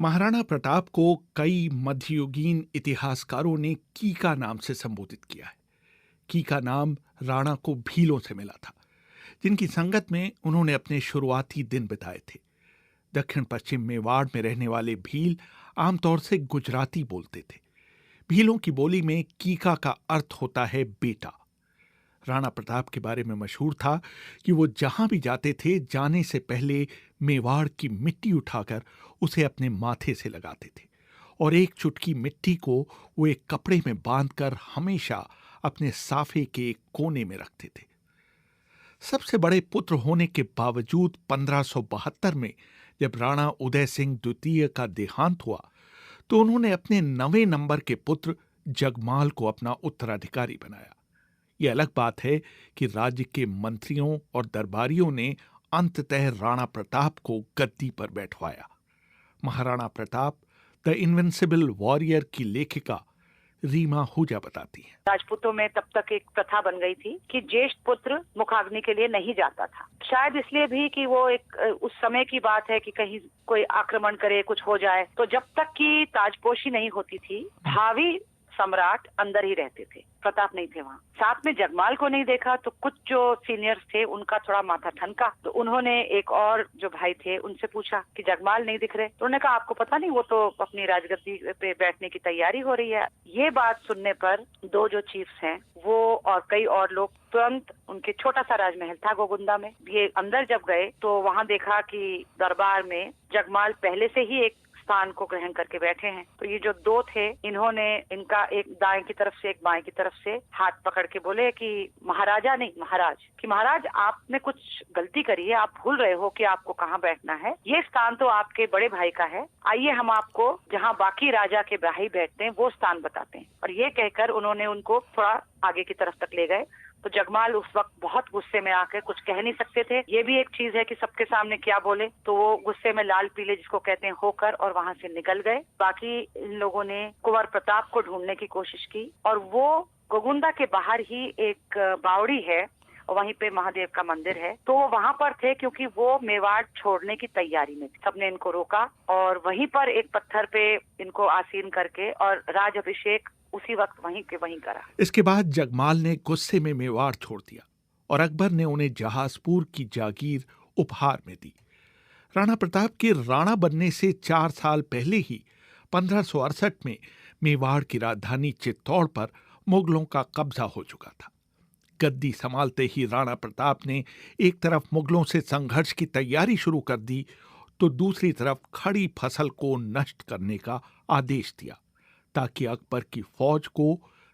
महाराणा प्रताप को कई मध्ययुगीन इतिहासकारों ने कीका नाम से संबोधित किया है। कीका नाम राणा को भीलों से मिला था, जिनकी संगत में उन्होंने अपने शुरुआती दिन बिताए थे। दक्षिण पश्चिम मेवाड़ में रहने वाले भील आमतौर से गुजराती बोलते थे। भीलों की बोली में कीका का अर्थ होता है बेटा। राणा प्रताप के बारे में मशहूर था कि वो जहां भी जाते थे, जाने से पहले मेवाड़ की मिट्टी उठाकर उसे अपने माथे से लगाते थे और एक चुटकी मिट्टी को वो एक कपड़े में बांधकर हमेशा अपने साफे के एक कोने में रखते थे। सबसे बड़े पुत्र होने के बावजूद 1572 में जब राणा उदय सिंह द्वितीय का देहांत हुआ तो उन्होंने अपने 9वें नंबर के पुत्र जगमाल को अपना उत्तराधिकारी बनाया। यह अलग बात है कि राज्य के मंत्रियों और दरबारियों ने अंततः राणा प्रताप को गद्दी पर बैठवाया। Maharana Pratap the invincible warrior की लेखिका रीमा आहूजा बताती हैं। राजपूतों में तब तक एक प्रथा बन गई थी कि ज्येष्ठ पुत्र मुखाग्नि के लिए नहीं जाता था। शायद इसलिए भी कि वो एक उस समय की बात है कि कहीं कोई आक्रमण करे, कुछ हो जाए, तो जब तक की ताजपोशी नहीं होती थी, भावी सम्राट अंदर ही रहते थे। प्रताप नहीं थे वहाँ। साथ में जगमाल को नहीं देखा तो कुछ जो सीनियर्स थे उनका थोड़ा माथा ठनका, तो उन्होंने एक और जो भाई थे उनसे पूछा कि जगमाल नहीं दिख रहे, तो उन्होंने कहा आपको पता नहीं, वो तो अपनी राजगद्दी पे बैठने की तैयारी हो रही है। ये बात सुनने पर दो जो चीफ्स हैं वो और कई और लोग तुरंत, उनके छोटा सा राजमहल था गोगुंदा में, ये अंदर जब गए तो वहाँ देखा कि दरबार में जगमाल पहले से ही एक स्थान को ग्रहण करके बैठे हैं। तो ये जो दो थे, इन्होंने इनका एक दाएं की तरफ से एक बाएं की तरफ से हाथ पकड़ के बोले कि महाराजा नहीं महाराज, कि महाराज आपने कुछ गलती करी है, आप भूल रहे हो कि आपको कहाँ बैठना है। ये स्थान तो आपके बड़े भाई का है, आइए हम आपको जहाँ बाकी राजा के भाई बैठते हैं वो स्थान बताते हैं। और ये कहकर उन्होंने उनको थोड़ा आगे की तरफ तक ले गए। तो जगमाल उस वक्त बहुत गुस्से में आकर कुछ कह नहीं सकते थे। ये भी एक चीज है कि सबके सामने क्या बोले, तो वो गुस्से में लाल पीले जिसको कहते हैं होकर और वहां से निकल गए। बाकी इन लोगों ने कुंवर प्रताप को ढूंढने की कोशिश की और वो गोगुंदा के बाहर ही एक बावड़ी है, वहीं पे महादेव का मंदिर है, तो वो वहां पर थे क्योंकि वो मेवाड़ छोड़ने की तैयारी में थे। सबने इनको रोका और वहीं पर एक पत्थर पे इनको आसीन करके और राज अभिषेक उसी वक्त वहीं के वहीं करा। इसके बाद जगमाल ने गुस्से में मेवाड़ छोड़ दिया और अकबर ने उन्हें जहाजपुर की जागीर उपहार में दी। राणा प्रताप के राणा बनने से 4 साल पहले ही 1568 में मेवाड़ की राजधानी चित्तौड़ पर मुगलों का कब्जा हो चुका था। गद्दी संभालते ही राणा प्रताप ने एक तरफ मुगलों से संघर्ष की तैयारी शुरू कर दी तो दूसरी तरफ खड़ी फसल को नष्ट करने का आदेश दिया ताकि अकबर की फौज को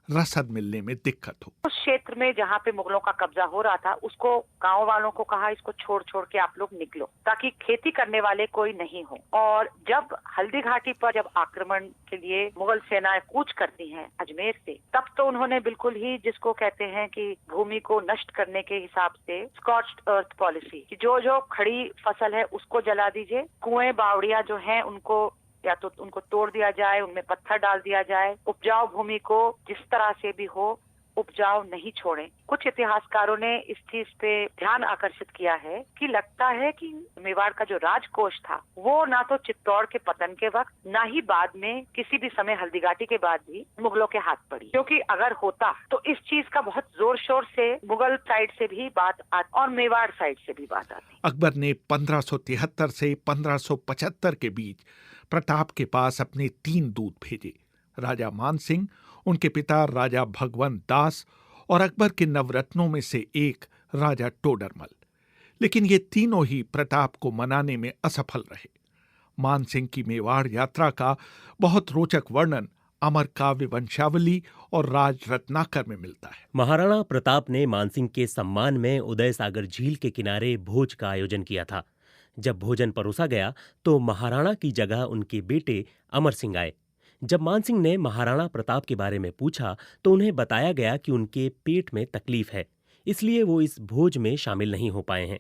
रसद मिलने में दिक्कत हो। उस क्षेत्र में जहाँ पे मुगलों का कब्जा हो रहा था, उसको गांव वालों को कहा इसको छोड़ छोड़ के आप लोग निकलो ताकि खेती करने वाले कोई नहीं हो। और जब हल्दी घाटी पर जब आक्रमण के लिए मुगल सेनाएं कूच करती हैं अजमेर से, तब तो उन्होंने बिल्कुल ही जिसको कहते हैं कि भूमि को नष्ट करने के हिसाब से स्कॉच्ड अर्थ पॉलिसी, कि जो जो खड़ी फसल है उसको जला दीजिए, कुएं बावड़ियां जो हैं उनको या तो उनको तोड़ दिया जाए, उनमें पत्थर डाल दिया जाए, उपजाऊ भूमि को जिस तरह से भी हो उपजाऊ नहीं छोड़ें। कुछ इतिहासकारों ने इस चीज पे ध्यान आकर्षित किया है कि लगता है कि मेवाड़ का जो राजकोष था वो ना तो चित्तौड़ के पतन के वक्त, ना ही बाद में किसी भी समय हल्दीघाटी के बाद भी मुगलों के हाथ पड़ी, क्योंकि अगर होता तो इस चीज का बहुत जोर शोर से मुगल साइड से भी बात आती और मेवाड़ साइड से भी बात आती। अकबर ने 1573 से 1575 के बीच प्रताप के पास अपने 3 दूत भेजे, राजा मानसिंह, उनके पिता राजा भगवंत दास और अकबर के नवरत्नों में से एक राजा टोडरमल। लेकिन ये तीनों ही प्रताप को मनाने में असफल रहे। मानसिंह की मेवाड़ यात्रा का बहुत रोचक वर्णन अमर काव्य वंशावली और राज रत्नाकर में मिलता है। महाराणा प्रताप ने मानसिंह के सम्मान में उदय सागर झील के किनारे भोज का आयोजन किया था। जब भोजन परोसा गया तो महाराणा की जगह उनके बेटे अमर सिंह आए। जब मानसिंह ने महाराणा प्रताप के बारे में पूछा तो उन्हें बताया गया कि उनके पेट में तकलीफ है, इसलिए वो इस भोज में शामिल नहीं हो पाए हैं।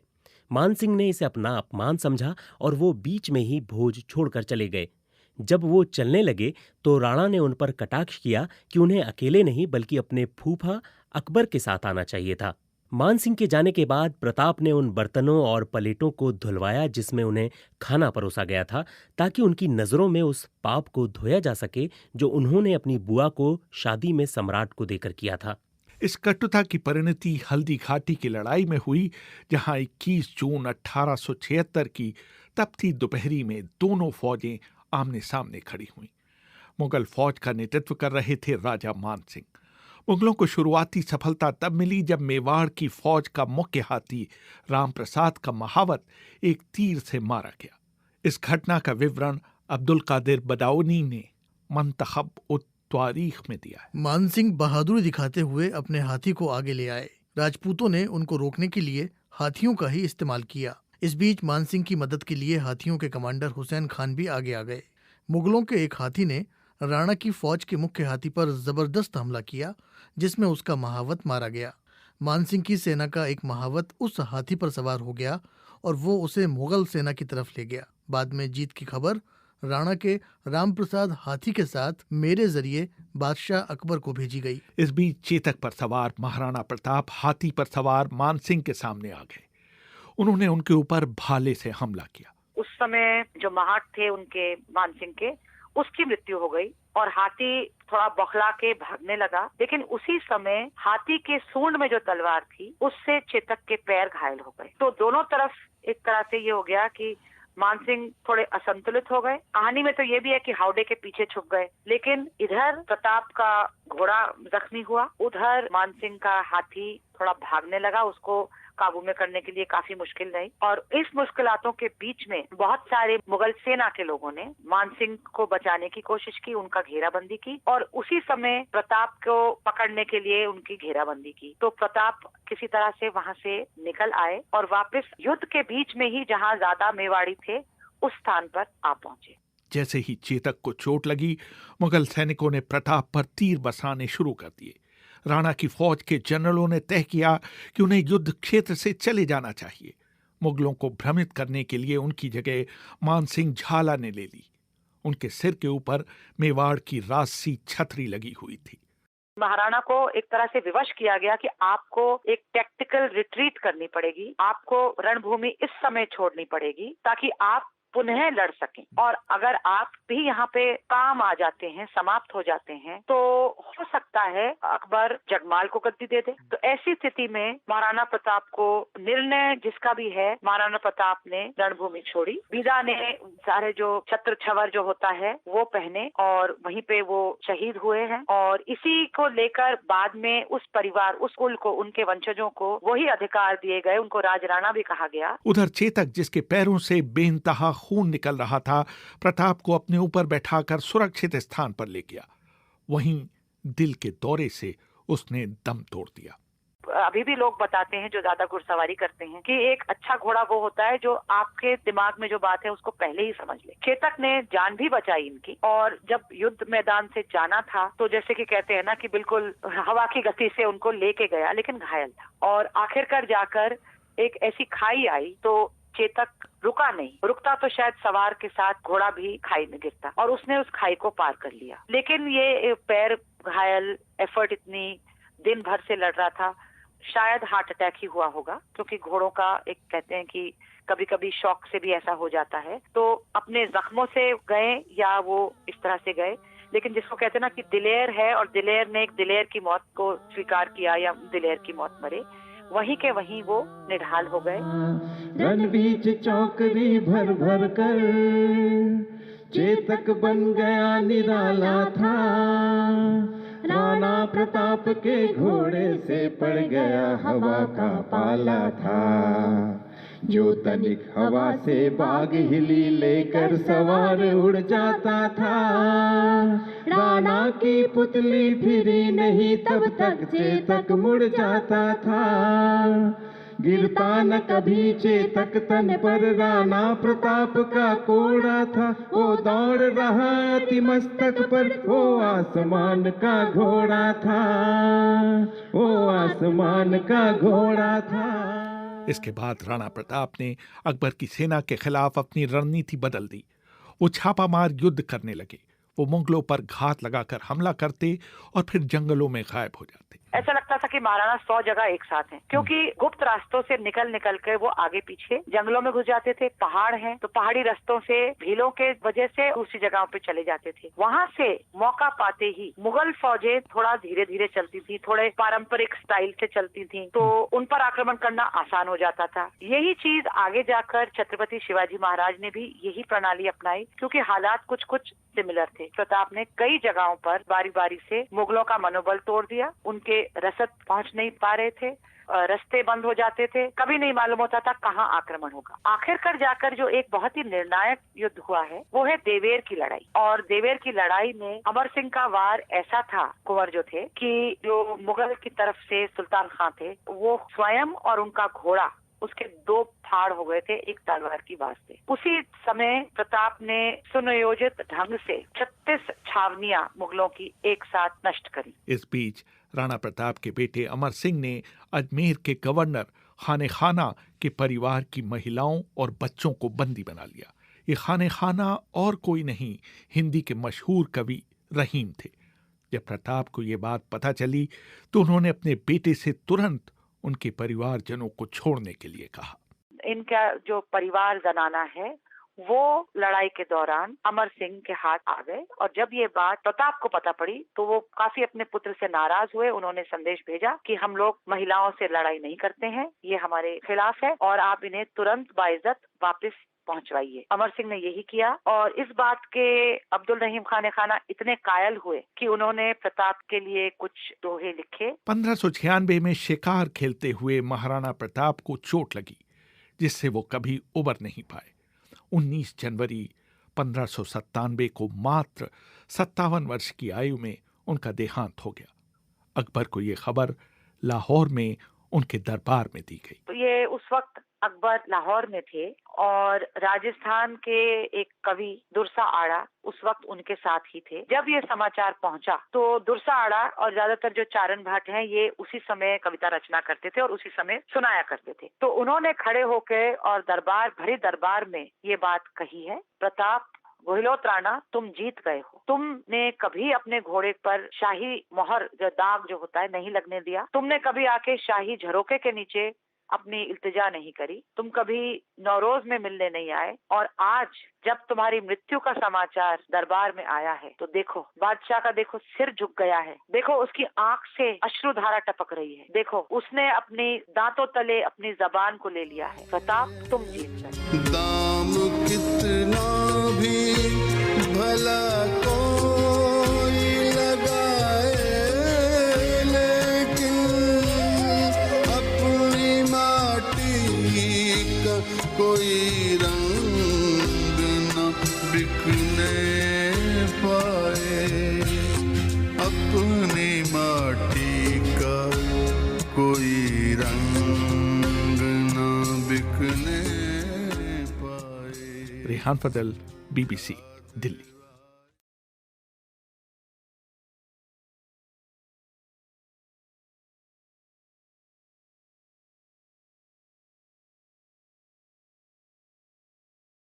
मानसिंह ने इसे अपना अपमान समझा और वो बीच में ही भोज छोड़कर चले गए। जब वो चलने लगे तो राणा ने उन पर कटाक्ष किया कि उन्हें अकेले नहीं बल्कि अपने फूफा अकबर के साथ आना चाहिए था। मानसिंह के जाने के बाद प्रताप ने उन बर्तनों और प्लेटों को धुलवाया जिसमें उन्हें खाना परोसा गया था, ताकि उनकी नजरों में उस पाप को धोया जा सके जो उन्होंने अपनी बुआ को शादी में सम्राट को देकर किया था। इस कटुता की परिणति हल्दी घाटी की लड़ाई में हुई, जहां 21 जून 1876 की तपती दोपहरी में दोनों फौजें आमने सामने खड़ी हुईं। मुगल फौज का नेतृत्व कर रहे थे राजा मानसिंह। मुगलों को शुरुआती सफलता तब मिली जब मेवाड़ की फौज का मुख्य हाथी रामप्रसाद का महावत एक तीर से मारा गया। इस घटना का विवरण अब्दुल कादिर बदाऊनी ने मंतखब उत तारीख में दिया है। मानसिंह बहादुरी दिखाते हुए अपने हाथी को आगे ले आए। राजपूतों ने उनको रोकने के लिए हाथियों का ही इस्तेमाल किया। इस बीच मानसिंह की मदद के लिए हाथियों के कमांडर हुसैन खान भी आगे आ गए। मुगलों के एक हाथी ने राणा की फौज के मुख्य हाथी पर जबरदस्त हमला किया, जिसमें उसका महावत मारा गया। मानसिंह की सेना का एक महावत उस हाथी पर सवार हो गया और वो उसे मुगल सेना की तरफ ले गया। बाद में जीत की खबर राणा के रामप्रसाद हाथी के साथ मेरे जरिए बादशाह अकबर को भेजी गई। इस बीच चेतक पर सवार महाराणा प्रताप हाथी पर सवार मानसिंह के सामने आ गए। उन्होंने उनके ऊपर भाले से हमला किया। उस समय जो महाट थे उनके मानसिंह के, उसकी मृत्यु हो गई और हाथी थोड़ा बौखला के भागने लगा। लेकिन उसी समय हाथी के सूंड में जो तलवार थी उससे चेतक के पैर घायल हो गए। तो दोनों तरफ एक तरह से ये हो गया कि मानसिंह थोड़े असंतुलित हो गए। कहानी में तो ये भी है कि हावड़े के पीछे छुप गए, लेकिन इधर प्रताप का घोड़ा जख्मी हुआ, उधर मानसिंह का हाथी थोड़ा भागने लगा। उसको काबू में करने के लिए काफी मुश्किल रही और इस मुश्किलातों के बीच में बहुत सारे मुगल सेना के लोगों ने मानसिंह को बचाने की कोशिश की, उनका घेराबंदी की और उसी समय प्रताप को पकड़ने के लिए उनकी घेराबंदी की। तो प्रताप किसी तरह से वहां से निकल आए और वापस युद्ध के बीच में ही जहां ज्यादा मेवाड़ी थे उस स्थान पर आ पहुंचे। जैसे ही चेतक को चोट लगी, मुगल सैनिकों ने प्रताप पर तीर बरसाने शुरू कर दिए। राणा की फौज के जनरलों ने तय किया कि उन्हें युद्ध क्षेत्र से चले जाना चाहिए। मुगलों को भ्रमित करने के लिए उनकी जगह मानसिंह झाला ने ले ली। उनके सिर के ऊपर मेवाड़ की राजसी छतरी लगी हुई थी। महाराणा को एक तरह से विवश किया गया कि आपको एक टैक्टिकल रिट्रीट करनी पड़ेगी, आपको रणभूमि इस समय छोड़नी पड़ेगी ताकि आप पुनः लड़ सकें। और अगर आप भी यहाँ पे काम आ जाते हैं, समाप्त हो जाते हैं, तो हो सकता है अकबर जगमाल को गद्दी दे दे। तो ऐसी स्थिति में महाराणा प्रताप को निर्णय जिसका भी है, महाराणा प्रताप ने रणभूमि छोड़ी। विदा ने सारे जो छत्र छवर जो होता है वो पहने और वहीं पे वो शहीद हुए हैं। और इसी को लेकर बाद में उस परिवार, उस कुल को, उनके वंशजों को वही अधिकार दिए गए, उनको राजराणा भी कहा गया। उधर चेतक, जिसके पैरों से बेइंतहा खून निकल रहा था, प्रताप को अपने ऊपर बैठाकर सुरक्षित स्थान पर ले गया। वहीं दिल के दौरे से उसने दम तोड़ दिया। अभी भी लोग बताते हैं जो ज्यादा घुड़सवारी करते हैं कि एक अच्छा घोड़ा वो होता है जो आपके दिमाग में जो बात है उसको पहले ही समझ ले। चेतक ने जान भी बचाई इनकी और जब युद्ध मैदान से जाना था तो जैसे कि कहते हैं ना कि बिल्कुल हवा की गति से उनको लेके गया, लेकिन घायल था। और आखिरकार जाकर एक ऐसी खाई आई तो चेतक रुका नहीं। रुकता तो शायद सवार के साथ घोड़ा भी खाई में गिरता और उसने उस खाई को पार कर लिया। लेकिन ये पैर घायल, एफर्ट इतनी दिन भर से लड़ रहा था, शायद हार्ट अटैक ही हुआ होगा, क्योंकि घोड़ों का एक कहते हैं कि कभी कभी शौक से भी ऐसा हो जाता है। तो अपने जख्मों से गए या वो इस तरह से गए, लेकिन जिसको कहते हैं ना कि दिलेर है और दिलेर ने एक दिलेर की मौत को स्वीकार किया या दिलेर की मौत मरे, वहीं के वहीं वो निढाल हो गए। रण बीच चौकरी भर भर कर चेतक बन गया निराला था। राणा प्रताप के घोड़े से पड़ गया हवा का पाला था। जो तनिक हवा से बाग हिली लेकर सवार उड़ जाता था। राणा की पुतली फिरी नहीं तब तक चेतक मुड़ जाता था। गिरता न कभी चेतक तन पर राणा प्रताप का कोड़ा था। वो दौड़ रहा अति मस्तक पर, वो आसमान का घोड़ा था। वो आसमान का घोड़ा था। इसके बाद राणा प्रताप ने अकबर की सेना के खिलाफ अपनी रणनीति बदल दी। वो छापामार युद्ध करने लगे। वो मुगलों पर घात लगाकर हमला करते और फिर जंगलों में गायब हो जाते। ऐसा लगता था कि महाराणा 100 जगह एक साथ हैं, क्योंकि गुप्त रास्तों से निकल निकल कर वो आगे पीछे जंगलों में घुस जाते थे। पहाड़ हैं तो पहाड़ी रास्तों से भीलों के वजह से दूसरी जगहों पे चले जाते थे। वहाँ से मौका पाते ही मुगल फौजें थोड़ा धीरे धीरे चलती थी, थोड़े पारंपरिक स्टाइल से चलती थी, तो उन पर आक्रमण करना आसान हो जाता था। यही चीज आगे जाकर छत्रपति शिवाजी महाराज ने भी यही प्रणाली अपनाई, क्योंकि हालात कुछ कुछ सिमिलर थे। प्रताप ने कई जगहों पर बारी बारी से मुगलों का मनोबल तोड़ दिया। उनके रसद पहुंच नहीं पा रहे थे, रास्ते बंद हो जाते थे, कभी नहीं मालूम होता था कहाँ आक्रमण होगा। आखिरकार जाकर जो एक बहुत ही निर्णायक युद्ध हुआ है वो है देवेर की लड़ाई। और देवेर की लड़ाई में अमर सिंह का वार ऐसा था, कुंवर जो थे, कि जो मुगल की तरफ से सुल्तान खां थे वो स्वयं और उनका घोड़ा उसके 2 फाड़ हो गए थे एक तलवार की वास्ते। उसी समय प्रताप ने सुनियोजित ढंग से 36 छावनियां मुगलों की एक साथ नष्ट करी। इस बीच राणा प्रताप के बेटे अमर सिंह ने अजमेर के गवर्नर खाने खाना के परिवार की महिलाओं और बच्चों को बंदी बना लिया। ये खाने खाना और कोई नहीं, हिंदी के मशहूर कवि रहीम थे। जब प्रताप को ये बात पता चली तो उन्होंने अपने बेटे से तुरंत उनके परिवारजनों को छोड़ने के लिए कहा। इनका जो परिवार जनाना है वो लड़ाई के दौरान अमर सिंह के हाथ आ गए, और जब ये बात प्रताप को पता पड़ी तो वो काफी अपने पुत्र से नाराज हुए। उन्होंने संदेश भेजा कि हम लोग महिलाओं से लड़ाई नहीं करते हैं, ये हमारे खिलाफ है और आप इन्हें तुरंत बाइज्जत वापस पहुंचवाइए। अमर सिंह ने यही किया, और इस बात के अब्दुल रहीम खाने खाना इतने कायल हुए कि उन्होंने प्रताप के लिए कुछ दोहे लिखे। 1596 में शिकार खेलते हुए महाराणा प्रताप को चोट लगी, जिससे वो कभी उबर नहीं पाए। 19 जनवरी 1597 को मात्र 57 वर्ष की आयु में उनका देहांत हो गया। अकबर को ये खबर लाहौर में उनके दरबार में दी गई। तो ये उस वक्त अकबर लाहौर में थे और राजस्थान के एक कवि दुरसा आड़ा उस वक्त उनके साथ ही थे। जब ये समाचार पहुंचा तो दुरसा आड़ा और ज्यादातर जो चारण भाट हैं ये उसी समय कविता रचना करते थे और उसी समय सुनाया करते थे। तो उन्होंने खड़े होकर और भरे दरबार में ये बात कही है, प्रताप गोहिलोत राणा तुम जीत गए हो। तुमने कभी अपने घोड़े पर शाही मोहर जो दाग जो होता है नहीं लगने दिया। तुमने कभी आके शाही झरोके के नीचे अपनी इल्तिजा नहीं करी। तुम कभी नौरोज में मिलने नहीं आए, और आज जब तुम्हारी मृत्यु का समाचार दरबार में आया है तो देखो बादशाह का देखो सिर झुक गया है, देखो उसकी आंख से अश्रुधारा टपक रही है, देखो उसने अपनी दांतों तले अपनी जबान को ले लिया है। प्रताप तुम जीत गए। दाम कितना भी भला कोई लगाए, लेकिन अपनी माटी का कोई रंग न बिकने पाए, अपनी माटी का कोई रंग न बिकने पाए। रेहान फजल, BBC, दिल्ली।